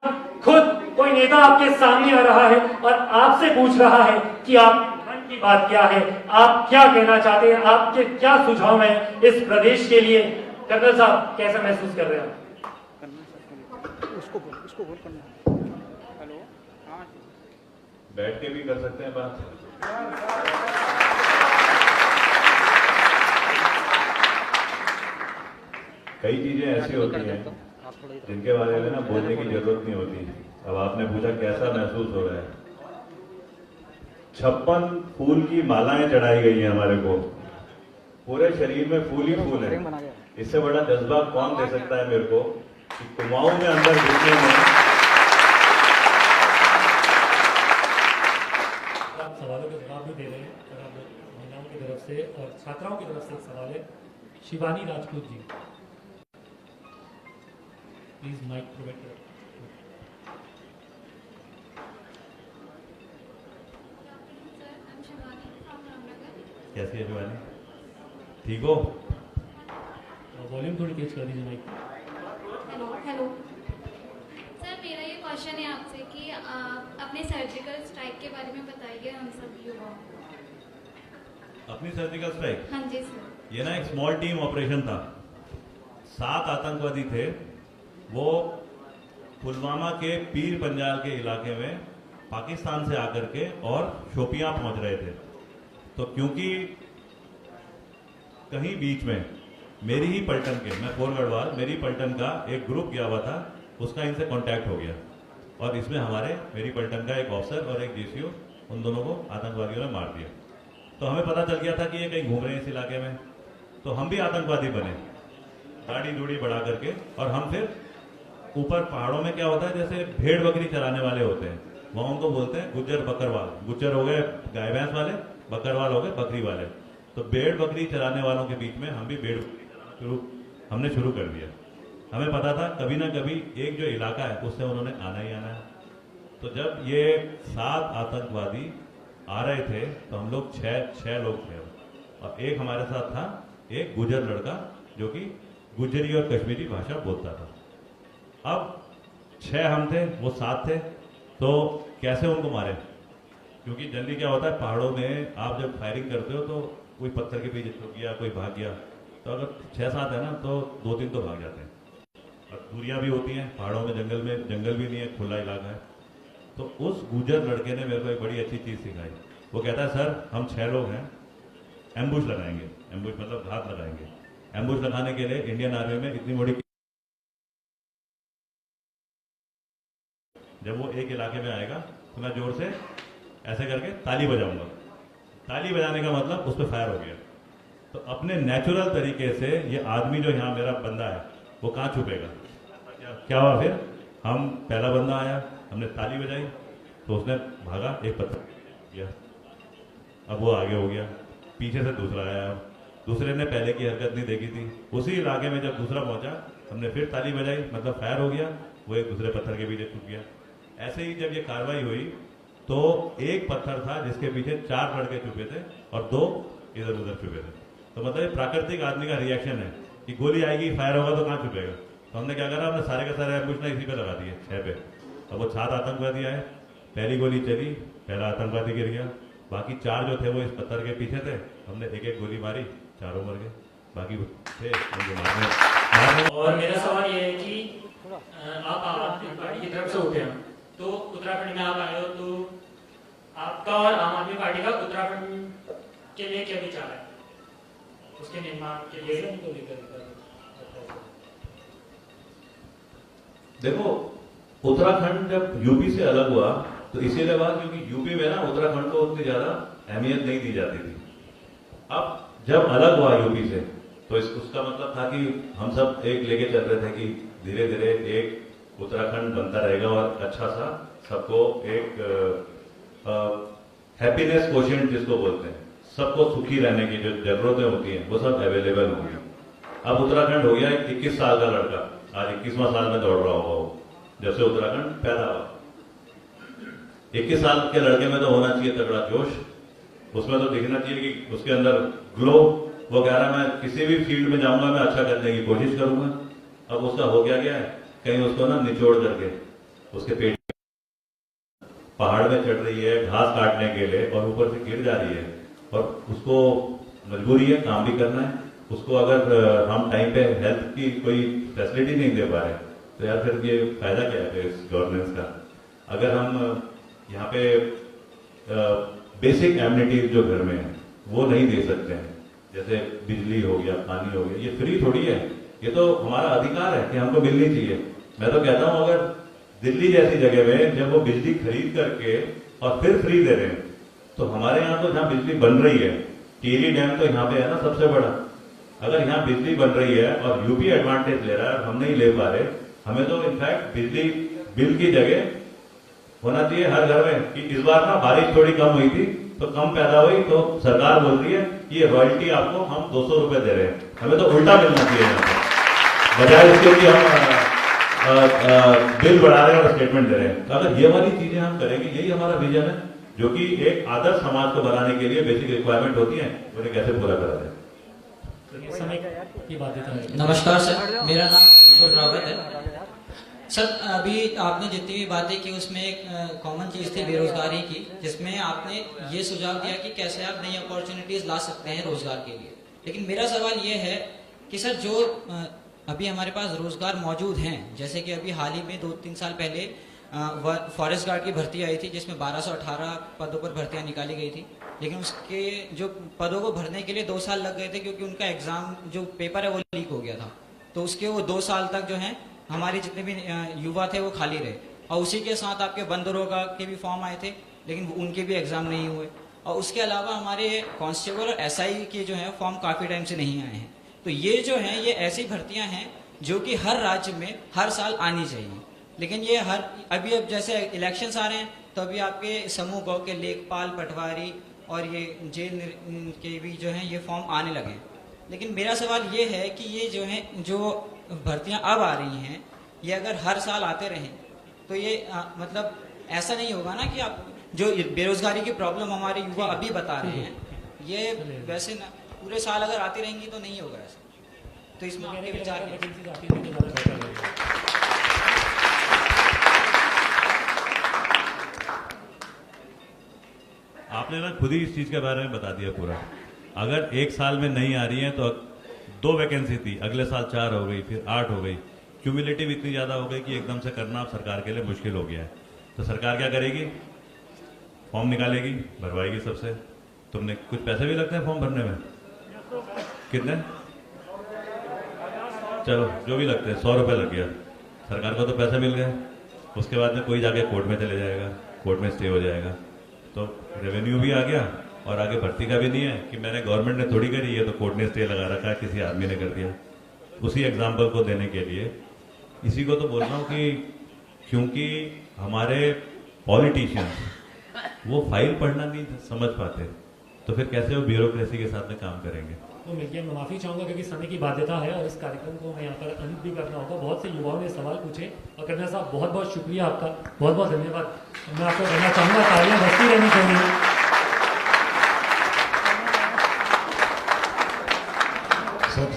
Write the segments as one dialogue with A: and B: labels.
A: खुद कोई नेता आपके सामने आ रहा है और आपसे पूछ रहा है कि आप मन की बात क्या है, आप क्या कहना चाहते हैं, आपके क्या सुझाव हैं इस प्रदेश के लिए। कर्नल साहब कैसा महसूस कर रहे हैं?
B: उसको बोल करना। हेलो, हाँ,
C: बैठ के भी कर सकते हैं बात। कई चीजें ऐसी होती हैं जिनके बारे में ना बोलने की जरूरत नहीं होती। अब आपने पूछा कैसा महसूस हो रहा है। 56 फूल की मालाएं चढ़ाई गई हैं हमारे को, पूरे शरीर में फूल ही फूल है। इससे बड़ा जज्बा कौन दे सकता है मेरे को कि कुमाऊं में अंदर घुसने में।
A: आप सवालों के जवाब भी दे रहे हैं और आप महिलाओं की तरफ से और छात्राओं की तरफ से एक सवाल है। Shivani Rajput ji, please mic provide करें।
C: कैसी है शिवानी, ठीक हो?
A: वॉल्यूम थोड़ी तेज कर दीजिए माइक।
D: हेलो सर, मेरा ये क्वेश्चन है आपसे कि अपने सर्जिकल स्ट्राइक के बारे में बताइए हम सब युवाओं को।
C: अपनी सर्जिकल स्ट्राइक?
D: हाँ जी सर।
C: ये ना एक स्मॉल टीम ऑपरेशन था। 7 आतंकवादी थे, वो पुलवामा के पीर पंजाल के इलाके में पाकिस्तान से आकर के और शोपियां पहुंच रहे थे। तो क्योंकि कहीं बीच में मेरी ही पलटन के, मैं फोर गढ़वाल, मेरी पलटन का एक ग्रुप गया हुआ था, उसका इनसे कांटेक्ट हो गया और इसमें मेरी पलटन का एक ऑफिसर और एक जीसीओ, उन दोनों को आतंकवादियों ने मार दिया। तो हमें पता चल गया था कि ये कहीं घूम रहे हैं इस इलाके में, तो हम भी आतंकवादी बने, गाड़ी दूड़ी बढ़ा करके। और हम फिर ऊपर पहाड़ों में क्या होता है, जैसे भेड़ बकरी चराने वाले होते हैं, वहां उनको बोलते हैं गुज्जर बकरवाल। गुज्जर हो गए गाय भैंस वाले, बकरवाल हो गए बकरी वाले। तो भेड़ बकरी चराने वालों के बीच में हम भी भेड़ हमने शुरू कर दिया। हमें पता था कभी ना कभी एक जो इलाका है उससे उन्होंने आना ही आना है। तो जब ये 7 आतंकवादी आ रहे थे तो हम लोग छह लोग थे और एक हमारे साथ था एक गुजर लड़का जो कि गुजरी और कश्मीरी भाषा बोलता था। अब 6 हम थे, वो 7 थे, तो कैसे उनको मारे? क्योंकि जल्दी क्या होता है पहाड़ों में, आप जब फायरिंग करते हो तो कोई पत्थर के पीछे छुप गया, कोई भाग गया, तो अगर 6-7 है ना तो 2-3 तो भाग जाते हैं। और दूरियां भी होती हैं पहाड़ों में, जंगल भी नहीं है, खुला इलाका है। तो उस गुजर लड़के ने मेरे को एक बड़ी अच्छी चीज सिखाई। वो कहता है सर हम 6 लोग हैं, एम्बुश लगाएंगे। एम्बुश मतलब घात लगाएंगे। एम्बुश लगाने के लिए इंडियन आर्मी में इतनी बड़ी, जब वो एक इलाके में आएगा तो मैं जोर से ऐसे करके ताली बजाऊंगा। ताली बजाने का मतलब उस पर फायर हो गया। तो अपने नेचुरल तरीके से ये आदमी जो यहाँ मेरा बंदा है वो कहाँ छुपेगा? क्या हुआ फिर? हम पहला बंदा आया, हमने ताली बजाई तो उसने भागा, एक पत्थर किया, अब वो आगे हो गया। पीछे से दूसरा आया, दूसरे ने पहले की हरकत नहीं देखी थी। उसी इलाके में जब दूसरा पहुंचा हमने फिर ताली बजाई, मतलब फायर हो गया, वो एक दूसरे पत्थर के पीछे छुप गया। ऐसे ही जब ये कार्रवाई हुई तो एक पत्थर था जिसके पीछे 4 लड़के छुपे थे और 2 इधर उधर छुपे थे। तो मतलब ये प्राकृतिक आदमी का रिएक्शन है कि गोली आएगी, फायर होगा तो कहाँ छुपेगा। तो हमने क्या करा, हमने सारे के सारे एम्बुश ना इसी पे लगा दिए, 6 पे। अब वो 7 आतंकवादी आए, पहली गोली चली, पहला आतंकवादी गिर गया, बाकी 4 जो थे वो इस पत्थर के पीछे थे, हमने एक एक गोली मारी, चारों मर गए, बाकी थे मारने।
A: और मेरा सवाल ये है कि आप आम आदमी पार्टी की तरफ से उठे हैं, तो उत्तराखंड में आप आए हो, तो आपका और आम आदमी पार्टी का उत्तराखंड के लिए क्या विचार है, उसके निर्माण के लिए?
C: देखो, उत्तराखंड जब यूपी से अलग हुआ तो इसीलिए बात, क्योंकि यूपी में ना उत्तराखंड को उतनी ज्यादा अहमियत नहीं दी जाती थी। अब जब अलग हुआ यूपी से तो उसका मतलब था कि हम सब एक लेके चल रहे थे कि धीरे धीरे एक उत्तराखंड बनता रहेगा और अच्छा सा सबको एक हैप्पीनेस कोशिएंट जिसको बोलते हैं, सबको सुखी रहने की जो जरूरतें होती हैं वो सब अवेलेबल होंगी। अब उत्तराखंड हो गया 21 साल का लड़का, आज 21वां साल में दौड़ रहा होगा वो, जब से उत्तराखंड पैदा हुआ। 21 साल के लड़के में तो होना चाहिए तगड़ा जोश, उसमें तो दिखना चाहिए कि उसके अंदर ग्लो। वो कह रहा है मैं किसी भी फील्ड में जाऊंगा, मैं अच्छा करने की कोशिश करूंगा। अब उसका हो गया है, कहीं उसको ना निचोड़ करके उसके पेट पहाड़ में चढ़ रही है घास काटने के लिए और ऊपर से गिर जा रही है और उसको मजबूरी है काम भी करना है, उसको अगर हम टाइम पे हेल्थ की कोई फैसिलिटी नहीं दे पा रहे तो यार फिर ये फायदा क्या है इस गवर्नेंस का। अगर हम यहाँ पे बेसिक एमिनिटीज जो घर में है वो नहीं दे सकते हैं, जैसे बिजली हो गया, पानी हो गया, ये फ्री थोड़ी है, ये तो हमारा अधिकार है कि हमको मिलनी चाहिए। मैं तो कहता हूँ अगर दिल्ली जैसी जगह में जब वो बिजली खरीद करके और फिर फ्री दे रहे हैं तो हमारे यहाँ तो जहाँ बिजली बन रही है, टिहरी डैम तो यहाँ पे है ना सबसे बड़ा, अगर यहाँ बिजली बन रही है और यूपी एडवांटेज ले रहा है, हम नहीं ले पा रहे, हमें तो इनफैक्ट बिजली बिल की जगह होना चाहिए हर घर में कि इस बार ना बारिश थोड़ी कम हुई थी तो कम पैदा हुई तो सरकार बोल रही है कि ये रॉयल्टी आपको हम 200 रुपए दे रहे हैं, हमें तो उल्टा मिलना चाहिए यहाँ पे, बजाय इसके कि हम बिल बढ़ा रहे हैं और स्टेटमेंट दे रहे हैं। तो अगर ये वाली चीजें हम करेंगे, यही हमारा विजन है जो कि एक आदर्श समाज को बनाने के लिए बेसिक रिक्वायरमेंट होती है, उन्हें कैसे पूरा करा जाए।
A: समय की बाध्यता है।
E: नमस्कार सर, मेरा नाम किशोर रावत है। सर अभी आपने जितनी भी बातें की उसमें एक कॉमन चीज़ थी बेरोजगारी की, जिसमें आपने ये सुझाव दिया कि कैसे आप नई अपॉर्चुनिटीज ला सकते हैं रोजगार के लिए। लेकिन मेरा सवाल ये है कि सर जो अभी हमारे पास रोजगार मौजूद हैं, जैसे कि अभी हाल ही में 2-3 साल पहले फॉरेस्ट गार्ड की भर्ती आई थी जिसमें 1218 पदों पर भर्तियां निकाली गई थी, लेकिन उसके जो पदों को भरने के लिए 2 साल लग गए थे क्योंकि उनका एग्जाम जो पेपर है वो लीक हो गया था। तो उसके वो 2 साल तक जो है हमारे जितने भी युवा थे वो खाली रहे, और उसी के साथ आपके बंदरोगा के भी फॉर्म आए थे लेकिन उनके भी एग्जाम नहीं हुए, और उसके अलावा हमारे कांस्टेबल और एसआई के जो है फॉर्म काफी टाइम से नहीं आए हैं। तो ये जो है ये ऐसी भर्तियां हैं जो कि हर राज्य में हर साल आनी चाहिए, लेकिन ये अभी अब जैसे इलेक्शंस आ रहे हैं तो अभी आपके समूह गांव के लेखपाल, पटवारी और ये जेल के भी जो है ये फॉर्म आने लगे हैं। लेकिन मेरा सवाल ये है कि ये जो है जो भर्तियां अब आ रही हैं ये अगर हर साल आते रहें तो ये मतलब ऐसा नहीं होगा ना कि आप जो बेरोजगारी की प्रॉब्लम हमारे युवा अभी बता रहे हैं ये वैसे ना पूरे साल अगर आती रहेंगी तो नहीं होगा ऐसा। तो इसमें आपके विचार क्या?
C: आपने ना खुद ही इस चीज के बारे में बता दिया पूरा। अगर एक साल में नहीं आ रही है तो 2 वैकेंसी थी, अगले साल 4 हो गई, फिर 8 हो गई, क्यूमुलेटिव इतनी ज्यादा हो गई कि एकदम से करना सरकार के लिए मुश्किल हो गया है। तो सरकार क्या करेगी? फॉर्म निकालेगी, भरवाएगी सबसे। तुमने कुछ पैसे भी लगते हैं फॉर्म भरने में, कितने? चलो जो भी लगते हैं, 100 रुपए लग गया, सरकार को तो पैसे मिल गए। उसके बाद में कोई जाके कोर्ट में चले जाएगा, कोर्ट में स्टे हो जाएगा, तो रेवेन्यू भी आ गया और आगे भर्ती का भी नहीं है कि मैंने गवर्नमेंट ने थोड़ी करी है तो कोर्ट ने स्टे लगा रखा है, किसी आदमी ने कर दिया। उसी एग्जाम्पल को देने के लिए इसी को तो बोल रहा हूँ कि क्योंकि हमारे पॉलिटिशियंस वो फाइल पढ़ना नहीं समझ पाते, तो फिर कैसे वो ब्यूरोक्रेसी के साथ में काम करेंगे।
A: तो मैं माफी चाहूंगा क्योंकि समय की बाध्यता है और इस कार्यक्रम को मैं यहाँ पर अंत भी करना होगा। बहुत से युवाओं ने सवाल पूछे और कन्या साहब बहुत बहुत शुक्रिया आपका, बहुत बहुत धन्यवाद। मैं आपको कहना चाहूंगा तालियां बजती रहनी चाहिए।
F: सर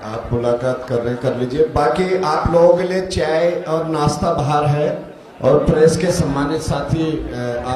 F: आप मुलाकात कर लीजिए, बाकी आप लोगों के लिए चाय और नाश्ता बाहर है और प्रेस के सम्मानित साथी आप